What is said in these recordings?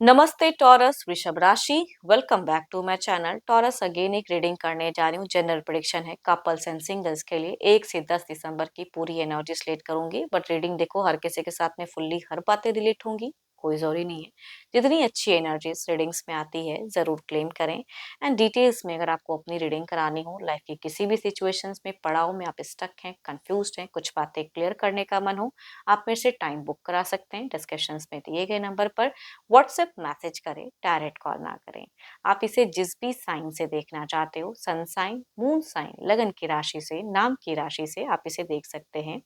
नमस्ते टॉरस वृषभ राशि। Welcome back to my channel. Taurus again एक रीडिंग करने जा रही हूँ। जनरल प्रेडिक्शन है कपल्स एंड सिंगल्स के लिए 1 से 10 दिसंबर की पूरी एनर्जी स्लेट करूंगी। बट रीडिंग देखो, हर किसी के साथ में फुल्ली हर बातें रिलेट होंगी, कोई जरूरी नहीं है। जितनी अच्छी एनर्जीज रीडिंग्स में आती है जरूर क्लेम करें। एंड डिटेल्स में अगर आपको अपनी रीडिंग करानी हो, लाइफ की किसी भी सिचुएशंस में पड़ाव में आप स्टक हैं, कंफ्यूज्ड हैं, कुछ बातें क्लियर करने का मन हो, आप मेरे से टाइम बुक करा सकते हैं डिस्कशंस में दिए गए नंबर पर। व्हाट्सएप मैसेज करें, डायरेक्ट कॉल ना करें। आप इसे जिस भी साइन से देखना चाहते हो, सन साइन, मून साइन, लगन की राशि से, नाम की राशि से आप इसे देख सकते हैं।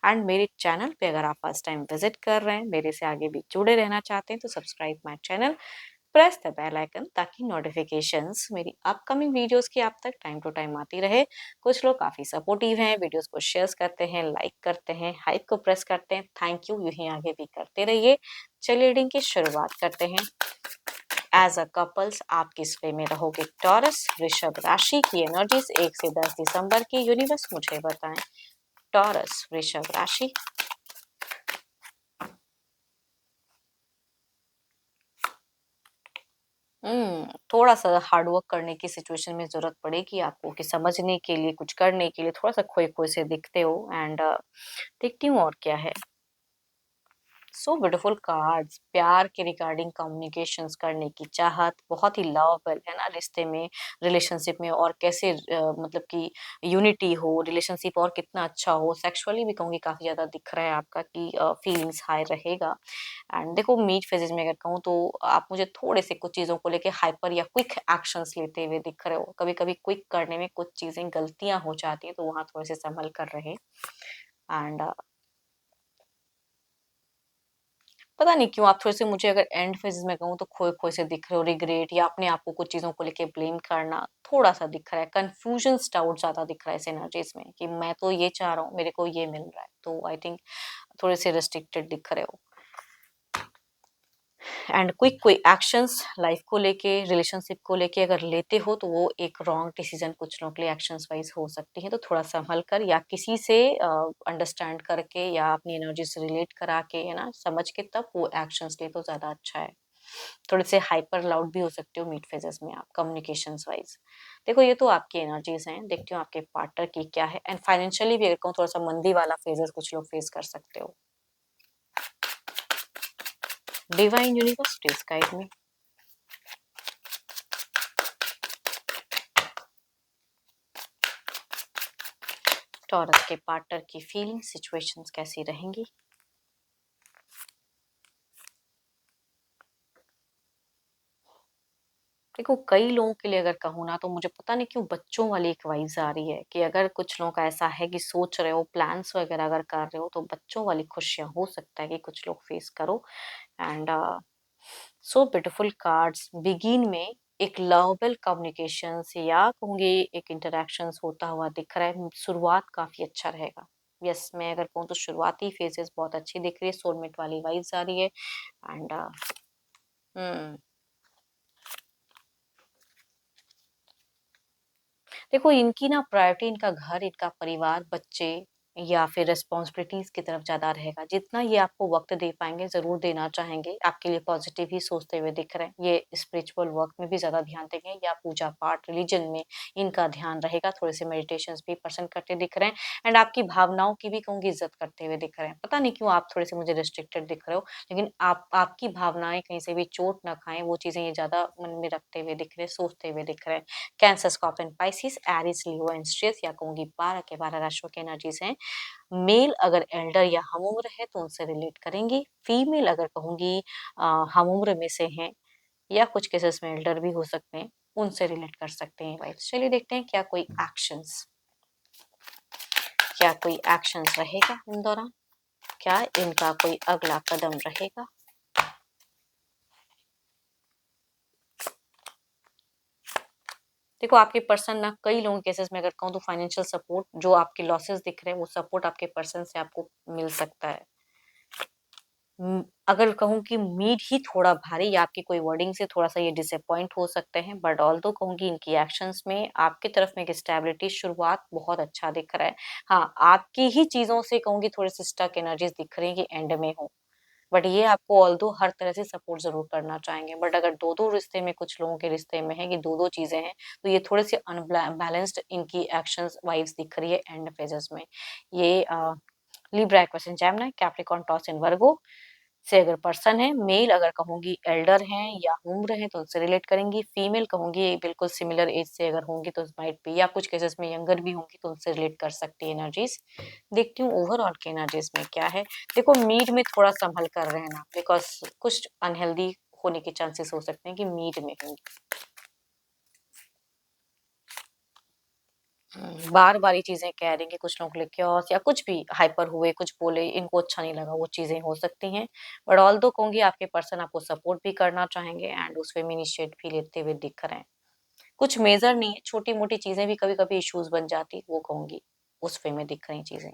एंड मेरे चैनल पे अगर आप फर्स्ट टाइम विजिट कर रहे हैं, मेरे से आगे भी जुड़े रहना चाहते हैं, तो subscribe my channel, press the bell icon, ताकि नोटिफिकेशंस मेरी अपकमिंग वीडियोस की आप तक टाइम टू टाइम आती रहे। कुछ लोग काफी सपोर्टिव हैं, वीडियोस को शेयर करते हैं, लाइक करते हैं, हाइप को प्रेस करते हैं। थैंक यू, यूं ही आगे भी करते रहिए। चलिए रीडिंग की शुरुआत करते हैं। एज अ कपल्स आप किस वे में रहोगे? टॉरस वृषभ राशि की एनर्जीज 1 से 10 दिसंबर की यूनिवर्स मुझे बताएं। टॉरस वृषभ राशि। थोड़ा सा हार्ड वर्क करने की सिचुएशन में जरूरत पड़ेगी आपको, कि समझने के लिए, कुछ करने के लिए थोड़ा सा खोए खोए से दिखते हो। एंड देखती हूँ और क्या है। So beautiful cards. प्यार के रिगार्डिंग कम्युनिकेशंस करने की चाहत, बहुत ही लवेबल है ना रिश्ते में, रिलेशनशिप में। और कैसे मतलब कि यूनिटी हो, रिलेशनशिप और कितना अच्छा हो। सेक्सुअली भी कहूँगी काफी ज्यादा दिख रहा है आपका कि फीलिंग्स हाई रहेगा। एंड देखो, मीट फेजेस में अगर कहूँ तो आप मुझे थोड़े से कुछ चीजों को लेके हाइपर या क्विक एक्शंस लेते हुए दिख रहे हो। कभी कभी क्विक करने में कुछ चीजें गलतियां हो जाती है, तो वहां थोड़े से संभल कर रहे। एंड पता नहीं क्यों आप थोड़े से, मुझे अगर एंड फेजेस में कहूँ तो खोए खोए से दिख रहे हो। रिग्रेट या अपने आप को कुछ चीजों को लेके ब्लेम करना थोड़ा सा दिख रहा है। कंफ्यूजन, डाउट ज्यादा दिख रहा है इस एनर्जीज में, कि मैं तो ये चाह रहा हूँ, मेरे को ये मिल रहा है। तो आई थिंक थोड़े से रिस्ट्रिक्टेड दिख रहे हो। एंड क्विक कोई एक्शंस लाइफ को लेके, रिलेशनशिप को लेके अगर लेते हो, तो वो एक रॉन्ग डिसीजन कुछ लोगों के लिए एक्शंस वाइज हो सकती है। तो थोड़ा संभल कर, या किसी से अंडरस्टैंड करके, या अपनी एनर्जी से रिलेट करा के, है ना, समझ के तब वो एक्शंस ले तो ज्यादा अच्छा है। थोड़े से हाइपर लाउड भी हो सकते हो मिड फेजेस में आप, कम्युनिकेशंस वाइज। देखो, ये तो आपकी एनर्जीज हैं, देखती हूँ आपके पार्टनर की क्या है। एंड फाइनेंशियली भी अगर कहूँ, थोड़ा सा मंदी वाला फेजेस कुछ लोग फेस कर सकते हो। Divine universe please guide me. Taurus के पार्टनर की फीलिंग सिचुएशंस कैसी रहेंगी? देखो, कई लोगों के लिए अगर कहूँ ना, तो मुझे पता नहीं क्यों बच्चों वाली एक वाइब्स आ रही है, कि अगर कुछ लोगों का ऐसा है कि सोच रहे हो, प्लान्स वगैरह अगर कर रहे हो, तो बच्चों वाली खुशियां हो सकता है कि कुछ लोग फेस करो। And so beautiful cards begin में एक लवेबल कम्युनिकेशन या कहूंगी एक इंटरेक्शंस होता हुआ दिख रहा है। शुरुआत काफी अच्छा रहेगा। यस, मैं अगर कहूँ तो शुरुआती फेजेस बहुत अच्छी दिख रही है, सोलमेट वाली वाइब्स आ रही है। एंड हम्म देखो, इनकी ना प्रायोरिटी, इनका घर, इनका परिवार, बच्चे, या फिर रिस्पॉन्सिबिलिटीज की तरफ ज्यादा रहेगा। जितना ये आपको वक्त दे पाएंगे, जरूर देना चाहेंगे, आपके लिए पॉजिटिव ही सोचते हुए दिख रहे हैं। ये स्पिरिचुअल वर्क में भी ज्यादा ध्यान देंगे, या पूजा पाठ, रिलीजन में इनका ध्यान रहेगा। थोड़े से मेडिटेशन भी पसंद करते दिख रहे हैं। एंड आपकी भावनाओं की भी कहूंगी इज्जत करते हुए दिख रहे हैं। पता नहीं क्यों आप थोड़े से मुझे रिस्ट्रिक्टेड दिख रहे हो, लेकिन आपकी भावनाएं कहीं से भी चोट ना खाएं, वो चीजें ये ज्यादा मन में रखते हुए दिख रहे हैं, सोचते हुए दिख रहे हैं। Cancer, Scorpion, Pisces, Aries, Leo and stress, या कहूंगी 12 के 12 राशियों की एनर्जीज हैं। मेल अगर एल्डर या हम उम्र है, तो उनसे रिलेट करेंगी। फीमेल अगर कहूंगी हम उम्र में से हैं, या कुछ केसेस में एल्डर भी हो सकते हैं, उनसे रिलेट कर सकते हैं वाइब्स। चलिए देखते हैं क्या कोई एक्शंस रहेगा इन दौरान, क्या इनका कोई अगला कदम रहेगा। देखो, आपके पर्सन ना, कई लोगों के केसेस में अगर कहूँ तो फाइनेंशियल सपोर्ट, जो आपके लॉसेस दिख रहे हैं, वो सपोर्ट आपके पर्सन से आपको मिल सकता है। अगर कहूँ कि मीट ही थोड़ा भारी, या आपकी कोई वर्डिंग से थोड़ा सा ये डिसअपॉइंट हो सकते हैं, बट ऑल तो कहूंगी इनकी एक्शंस में आपकी तरफ में एक स्टेबिलिटी, शुरुआत बहुत अच्छा दिख रहा है। हाँ, आपकी ही चीजों से कहूंगी थोड़ी सी स्टक एनर्जीज दिख रही है कि एंड में हो। बट ये आपको ऑल्दो हर तरह से सपोर्ट ज़रूर करना चाहेंगे। बट अगर 2-2 रिश्ते में, कुछ लोगों के रिश्ते में है कि 2-2 चीज़ें हैं, तो ये थोड़े से बैलेंस्ड इनकी एक्शंस वाइब्स दिख रही है एंड फेजेस में। ये Libra, Aquarius, Gemini, Capricorn, taurus and वर्गो से अगर पर्सन है, मेल अगर कहूँगी एल्डर हैं या उम्र है तो उनसे रिलेट करेंगी, फीमेल कहूँगी बिल्कुल सिमिलर एज से अगर होंगी तो माइट बी, या कुछ केसेस में यंगर भी होंगी तो उनसे रिलेट कर सकती है एनर्जीज। देखती हूँ ओवरऑल की एनर्जीज में क्या है। देखो मीड में थोड़ा संभल कर रहना, बिकॉज कुछ अनहेल्दी होने के चांसेस हो सकते हैं कि मीड में होंगी। बार बार ये चीजें कह रही कि कुछ लोग के लिए क्योस या कुछ भी हाइपर हुए, कुछ बोले, इनको अच्छा नहीं लगा, वो चीजें हो सकती हैं। बट ऑल दो कहूंगी आपके पर्सन आपको सपोर्ट भी करना चाहेंगे एंड उस वे में इनिशिएट भी लेते हुए दिख रहे हैं। कुछ मेजर नहीं है, छोटी मोटी चीजें भी कभी कभी इश्यूज बन जाती, वो कहूंगी उस वे में दिख रही चीजें।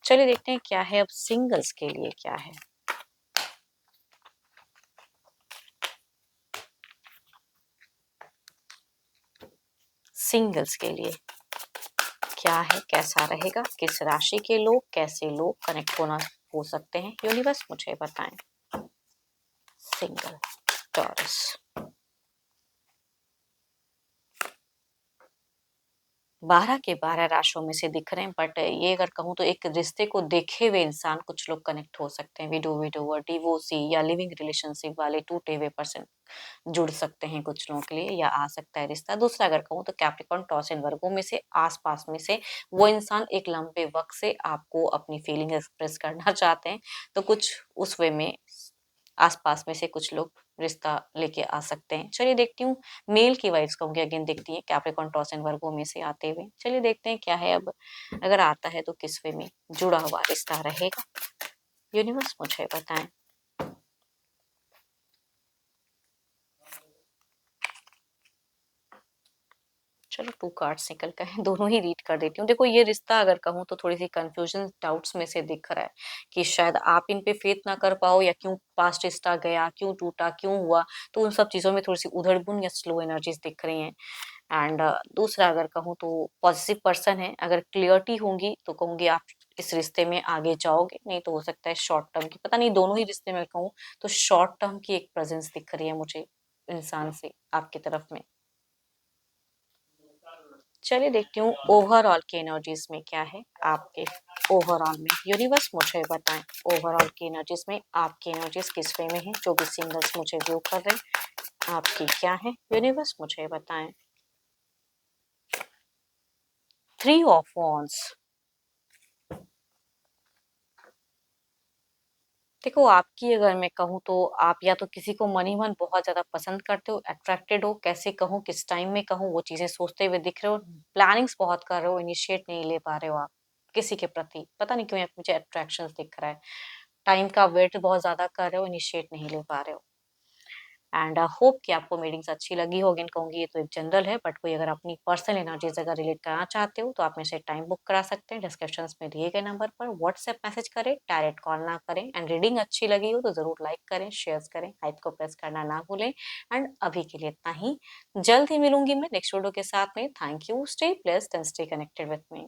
चलिए देखते हैं क्या है अब सिंगल्स के लिए क्या है। सिंगल्स के लिए क्या है, कैसा रहेगा, किस राशि के लोग, कैसे लोग कनेक्ट होना हो सकते हैं, यूनिवर्स मुझे बताएं। सिंगल टॉरस, 12 के 12 राशियों में से दिख रहे हैं। बट ये अगर कहूँ तो एक रिश्ते को देखे हुए इंसान कुछ लोग कनेक्ट हो सकते हैं, विडो विडोवर, डिवोर्सी या लिविंग रिलेशनशिप वाले टूटे हुए पर्सन जुड़ सकते हैं कुछ लोगों के लिए, या आ सकता है रिश्ता। दूसरा अगर कहूँ तो कैप्रिकॉर्न, टॉरस एंड वर्गो में से आसपास में से वो इंसान एक लंबे वक्त से आपको अपनी फीलिंग एक्सप्रेस करना चाहते हैं, तो कुछ उस वे में आसपास में से कुछ लोग रिश्ता लेके आ सकते हैं। चलिए देखती हूँ मेल की वाइब्स कहूँगी अगेन दिखती है कैप्रिकॉर्न, टॉरस एंड वर्गो में से आते हुए। चलिए देखते हैं क्या है अब, अगर आता है तो किस वे में जुड़ा हुआ रिश्ता रहेगा, यूनिवर्स मुझे बताएं। चलो 2 कार्ड्स निकल गए हैं, दोनों ही रीड कर देती हूँ। देखो ये रिश्ता अगर कहूँ तो थोड़ी-सी कन्फ्यूजन, डाउट्स में से दिख रहा है कि शायद आप इन पे फेथ ना कर पाओ, या क्यों पास्ट रिश्ता गया, क्यों टूटा, क्यों हुआ, तो उन सब चीज़ों में थोड़ी-सी उधड़-बुन या स्लो एनर्जीज़ दिख रही हैं। एंड दूसरा अगर कहूँ तो पॉजिटिव पर्सन है, अगर क्लियरिटी होंगी तो कहूँगी आप इस रिश्ते में आगे जाओगे, नहीं तो हो सकता है शॉर्ट टर्म की, पता नहीं दोनों ही रिश्ते में कहूँ तो शॉर्ट टर्म की एक प्रेज़ेंस दिख रही है मुझे इंसान से आपकी तरफ में। चलिए देखती हूँ ओवरऑल की एनर्जीज में क्या है आपके, ओवरऑल में यूनिवर्स मुझे बताएं। ओवरऑल की एनर्जीज में आपकी एनर्जीज किस वे में है, जो भी सिंगल्स मुझे व्यू कर रहे हैं आपकी क्या है, यूनिवर्स मुझे बताएं। 3 ऑफ वॉन्ड्स, देखो आपकी अगर मैं कहूँ तो आप या तो किसी को मन ही मन बहुत ज्यादा पसंद करते हो, अट्रैक्टेड हो, कैसे कहूँ किस टाइम में कहूँ, वो चीजें सोचते हुए दिख रहे हो, प्लानिंग्स बहुत कर रहे हो, इनिशिएट नहीं ले पा रहे हो आप किसी के प्रति, पता नहीं क्यों यहाँ मुझे अट्रैक्शन दिख रहा है। टाइम का वेट बहुत ज़्यादा कर रहे हो, इनिशिएट नहीं ले पा रहे हो। एंड होप कि आपको मीटिंग्स अच्छी लगी होगी। कहूँगी ये तो एक जनरल है, बट कोई अगर अपनी पर्सनल एनर्जीज अगर रिलेट करना चाहते हो तो आप मेरे से टाइम बुक करा सकते हैं। डिस्क्रिप्शन में दिए गए नंबर पर व्हाट्सएप मैसेज करें, डायरेक्ट कॉल ना करें। एंड रीडिंग अच्छी लगी हो तो ज़रूर लाइक करें, शेयर करें, हाइप को प्रेस करना ना भूलें। एंड अभी के लिए इतना ही, जल्द ही मिलूंगी मैं नेक्स्ट वीडियो के साथ में। Thank you, stay blessed and stay connected with me.